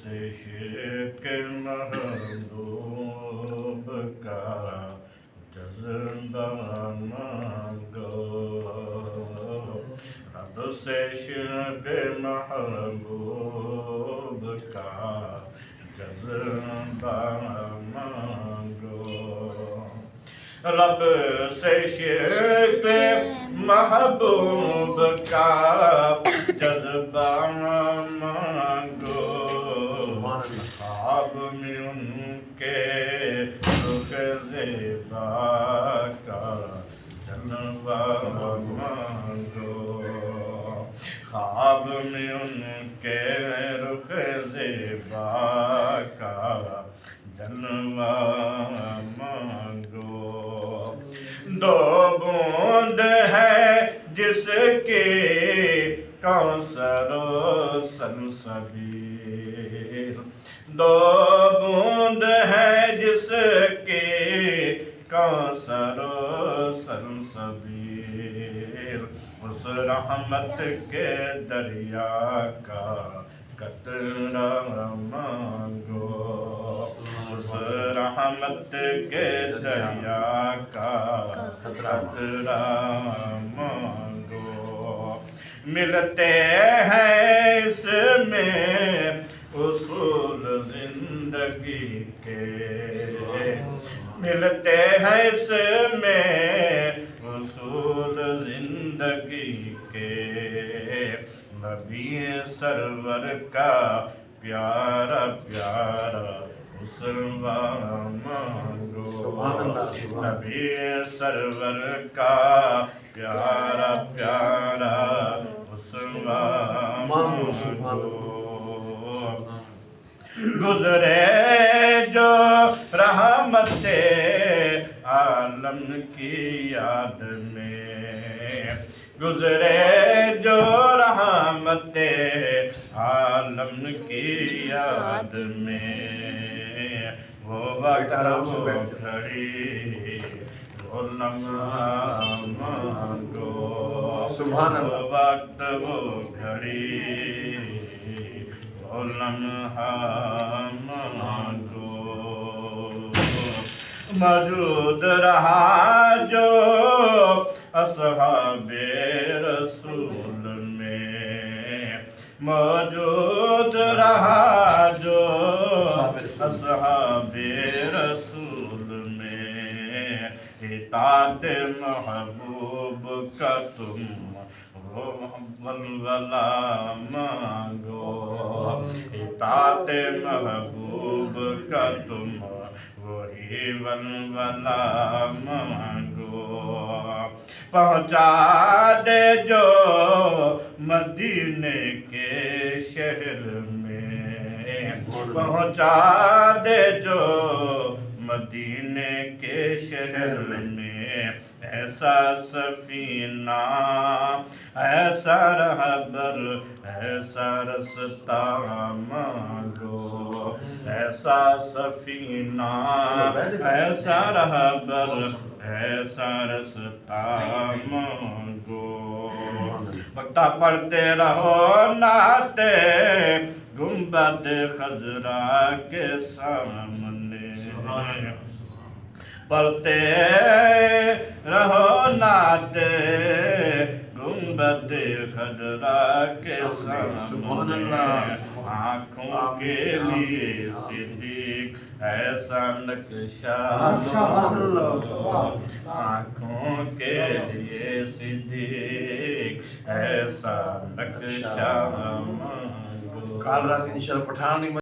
سے عشق محبوب کا جذبہ مانگو، رب سے عشق محبوب کا جذبہ مانگو، رب سے عشق محبوب کا جذبہ مانگو، خواب میں ان کے رخ زیبا کا جلوہ مانگو، خواب میں ان کے رخ زیبا کا جلوہ مانگو، دو بوند ہے جس کے کوثر و سلسبیل، دو بوند ہے جس کے کوثر و سلسبیل، اس رحمت کے دریا کا قطرہ مانگو، اس رحمت کے دریا کا قطرہ مانگو، ملتے ہیں اس میں اصول زندگی کے، ملتے ہیں اس میں اصول زندگی کے، نبی سرور کا پیارا پیارا اسوہ مانگو، نبی سرور کا پیارا پیارا اسوہ مانگو، گزرے جو رحمت عالم کی یاد میں، گزرے جو رحمت عالم کی یاد میں، وہ وقت وہ گھڑی وہ لمحہ مانگو، وہ وقت وہ گھڑی وہ لمحہ مانگو، موجود رہا جو اصحاب رسول میں، موجود رہا جو اصحاب رسول میں، اطاعت محبوب کا تم ولولہ مانگو، اطاعت محبوب کا تم وہی ولولہ مانگو، پہنچا دے جو مدینے کے شہر میں، پہنچا دے جو مدینے کے شہر میں، ایسا سفینہ ایسا رہبر ایسا رستہ مانگو، ایسا سفینہ ایسا رہبر ایسا رستہ مانگو، وقتہ پڑھتے رہو نعت گنبد خضرا کے سامنے، پڑھتے رہو نعت گنبد خضرا کے سامنے، آنکھوں کے لیے صدیق ایسا نقشہ مانگو، آنکھوں کے لیے صدیق ایسا نقشہ مانگو۔ کال رات انشاءاللہ پٹھان